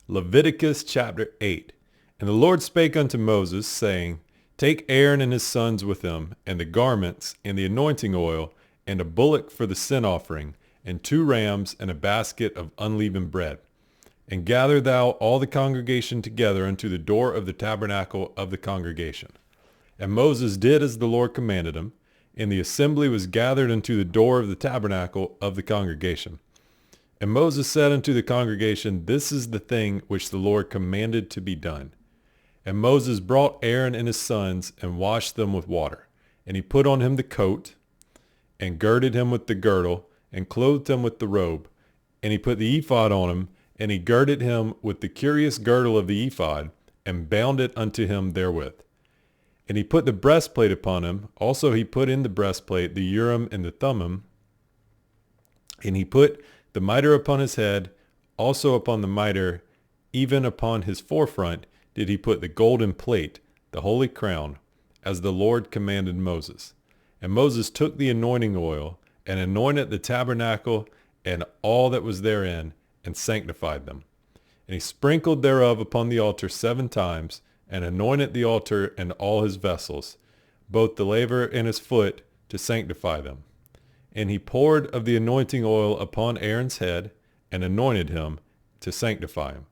Leviticus chapter 8. And the Lord spake unto Moses, saying, Take Aaron and his sons with him, and the garments, and the anointing oil, and a bullock for the sin offering, and 2 rams, and a basket of unleavened bread. And gather thou all the congregation together unto the door of the tabernacle of the congregation. And Moses did as the Lord commanded him, and the assembly was gathered unto the door of the tabernacle of the congregation. And Moses said unto the congregation, This is the thing which the Lord commanded to be done. And Moses brought Aaron and his sons, and washed them with water. And he put on him the coat, and girded him with the girdle, and clothed him with the robe. And he put the ephod on him, and he girded him with the curious girdle of the ephod, and bound it unto him therewith. And he put the breastplate upon him. Also he put in the breastplate the Urim and the Thummim. And he put the mitre upon his head, also upon the mitre, even upon his forefront, did he put the golden plate, the holy crown, as the Lord commanded Moses. And Moses took the anointing oil, and anointed the tabernacle and all that was therein, and sanctified them. And he sprinkled thereof upon the altar 7 times, and anointed the altar and all his vessels, both the laver and his foot, to sanctify them. And he poured of the anointing oil upon Aaron's head, and anointed him, to sanctify him.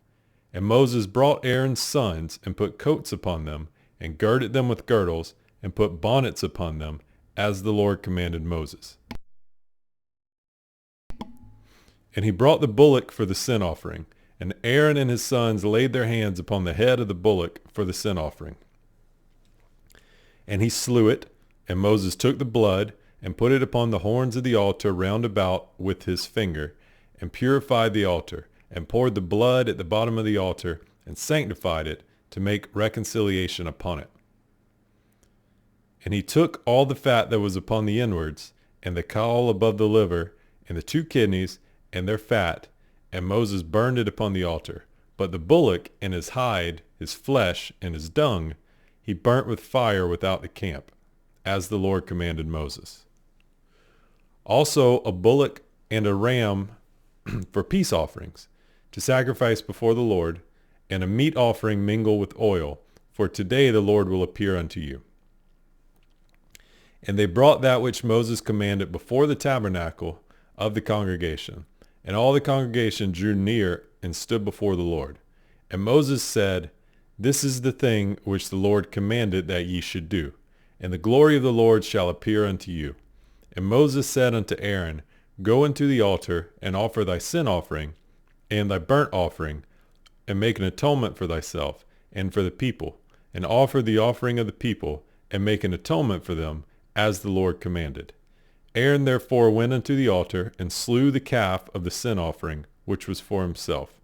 And Moses brought Aaron's sons, and put coats upon them, and girded them with girdles, and put bonnets upon them, as the Lord commanded Moses. And he brought the bullock for the sin offering, and Aaron and his sons laid their hands upon the head of the bullock for the sin offering. And he slew it, and Moses took the blood, and put it upon the horns of the altar round about with his finger, and purified the altar, and poured the blood at the bottom of the altar, and sanctified it, to make reconciliation upon it. And he took all the fat that was upon the inwards, and the caul above the liver, and the 2 kidneys, and their fat, and Moses burned it upon the altar. But the bullock and his hide, his flesh, and his dung, he burnt with fire without the camp, as the Lord commanded Moses. Also a bullock and a ram for peace offerings, to sacrifice before the Lord, and a meat offering mingled with oil, for today the Lord will appear unto you. And they brought that which Moses commanded before the tabernacle of the congregation. And all the congregation drew near and stood before the Lord. And Moses said, This is the thing which the Lord commanded that ye should do, and the glory of the Lord shall appear unto you. And Moses said unto Aaron, Go unto the altar, and offer thy sin offering, and thy burnt offering, and make an atonement for thyself, and for the people, and offer the offering of the people, and make an atonement for them, as the Lord commanded. Aaron therefore went unto the altar, and slew the calf of the sin offering, which was for himself.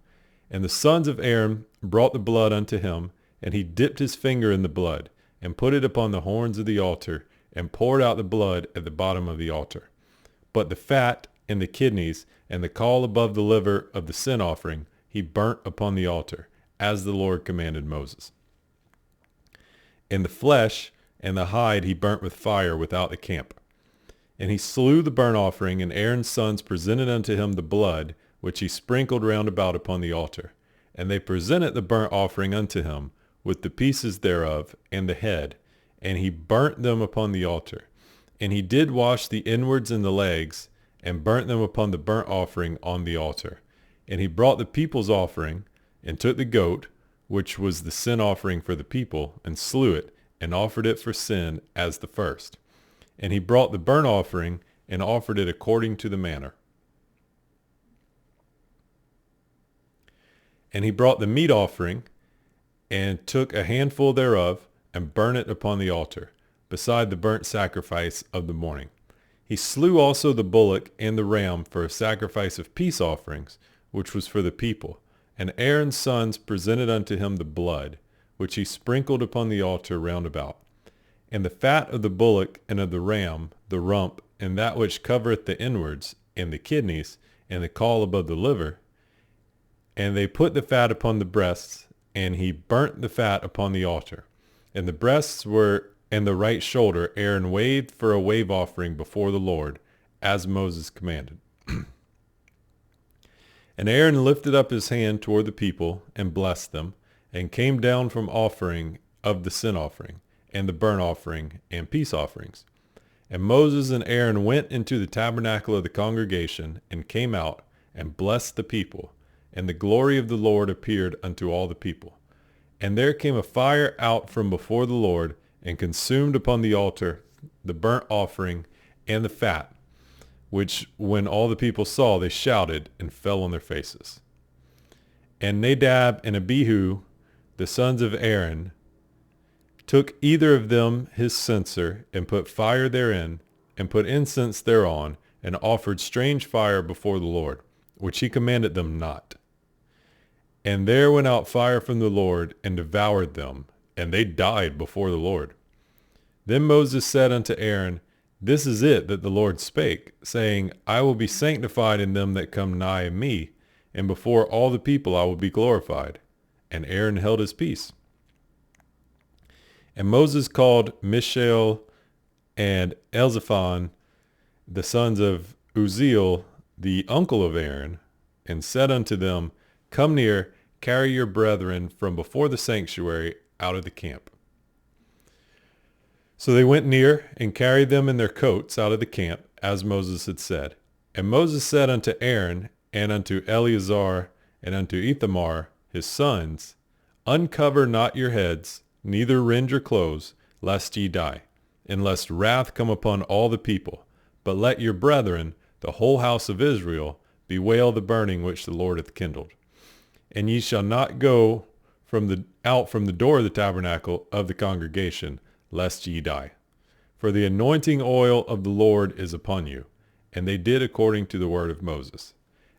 And the sons of Aaron brought the blood unto him, and he dipped his finger in the blood, and put it upon the horns of the altar, and poured out the blood at the bottom of the altar. But the fat, and the kidneys, and the caul above the liver of the sin offering, he burnt upon the altar, as the Lord commanded Moses. And the flesh and the hide he burnt with fire without the camp. And he slew the burnt offering, and Aaron's sons presented unto him the blood, which he sprinkled round about upon the altar. And they presented the burnt offering unto him, with the pieces thereof, and the head, and he burnt them upon the altar. And he did wash the inwards and the legs, and burnt them upon the burnt offering on the altar. And he brought the people's offering, and took the goat, which was the sin offering for the people, and slew it, and offered it for sin as the first. And he brought the burnt offering, and offered it according to the manner. And he brought the meat offering, and took a handful thereof, and burnt it upon the altar, beside the burnt sacrifice of the morning. He slew also the bullock and the ram for a sacrifice of peace offerings, which was for the people. And Aaron's sons presented unto him the blood, which he sprinkled upon the altar round about. And the fat of the bullock and of the ram, the rump, and that which covereth the inwards, and the kidneys, and the caul above the liver. And they put the fat upon the breasts, and he burnt the fat upon the altar. And the breasts were, and the right shoulder Aaron waved for a wave offering before the Lord, as Moses commanded. And Aaron lifted up his hand toward the people and blessed them, and came down from offering of the sin offering, and the burnt offering, and peace offerings. And Moses and Aaron went into the tabernacle of the congregation, and came out, and blessed the people. And the glory of the Lord appeared unto all the people. And there came a fire out from before the Lord, and consumed upon the altar the burnt offering and the fat, which when all the people saw, they shouted and fell on their faces. And Nadab and Abihu, the sons of Aaron, took either of them his censer, and put fire therein, and put incense thereon, and offered strange fire before the Lord, which he commanded them not. And there went out fire from the Lord, and devoured them, and they died before the Lord. Then Moses said unto Aaron, This is it that the Lord spake, saying, I will be sanctified in them that come nigh me, and before all the people I will be glorified. And Aaron held his peace. And Moses called Mishael and Elzaphan, the sons of Uzziel, the uncle of Aaron, and said unto them, Come near, carry your brethren from before the sanctuary out of the camp. So they went near, and carried them in their coats out of the camp, as Moses had said. And Moses said unto Aaron, and unto Eleazar, and unto Ithamar, his sons, Uncover not your heads, neither rend your clothes, lest ye die, and lest wrath come upon all the people. But let your brethren, the whole house of Israel, bewail the burning which the Lord hath kindled. And ye shall not go out from the door of the tabernacle of the congregation, lest ye die. For the anointing oil of the Lord is upon you. And they did according to the word of Moses.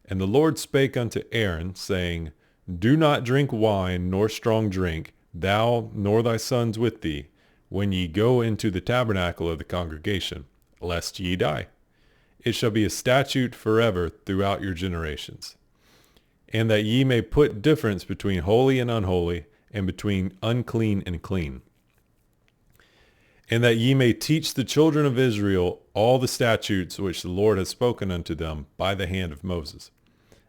And the Lord spake unto Aaron, saying, Do not drink wine nor strong drink, thou nor thy sons with thee, when ye go into the tabernacle of the congregation, lest ye die. It shall be a statute forever throughout your generations. And that ye may put difference between holy and unholy, and between unclean and clean. And that ye may teach the children of Israel all the statutes which the Lord hath spoken unto them by the hand of Moses.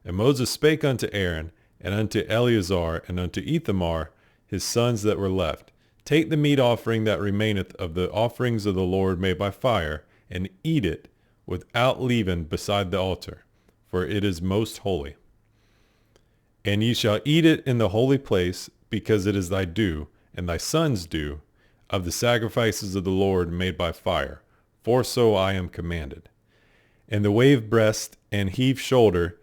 And Moses spake unto Aaron, and unto Eleazar, and unto Ithamar, his sons that were left, Take the meat offering that remaineth of the offerings of the Lord made by fire, and eat it without leaven beside the altar, for it is most holy. And ye shall eat it in the holy place, because it is thy due, and thy sons' due, of the sacrifices of the Lord made by fire, for so I am commanded. And the wave breast and heave shoulder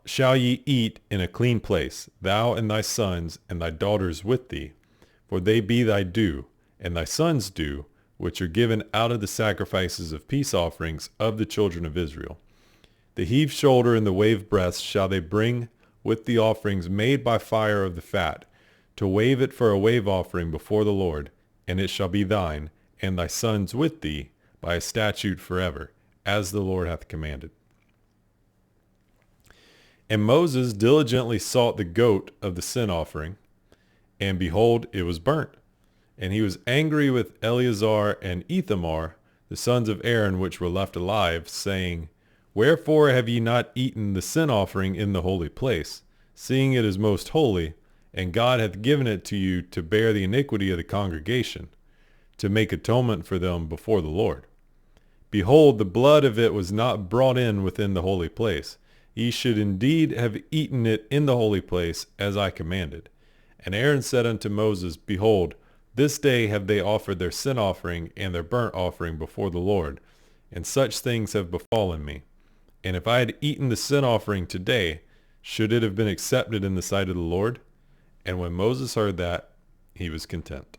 shall ye eat in a clean place, thou and thy sons and thy daughters with thee, for they be thy due, and thy sons' due, which are given out of the sacrifices of peace offerings of the children of Israel. The heave shoulder and the wave breast shall they bring with the offerings made by fire of the fat, to wave it for a wave offering before the Lord, and it shall be thine, and thy sons with thee, by a statute forever, as the Lord hath commanded. And Moses diligently sought the goat of the sin offering, and behold, it was burnt. And he was angry with Eleazar and Ithamar, the sons of Aaron which were left alive, saying, Wherefore have ye not eaten the sin offering in the holy place, seeing it is most holy, and God hath given it to you to bear the iniquity of the congregation, to make atonement for them before the Lord? Behold, the blood of it was not brought in within the holy place. Ye should indeed have eaten it in the holy place, as I commanded. And Aaron said unto Moses, Behold, this day have they offered their sin offering and their burnt offering before the Lord, and such things have befallen me. And if I had eaten the sin offering today, should it have been accepted in the sight of the Lord? And when Moses heard that, he was content.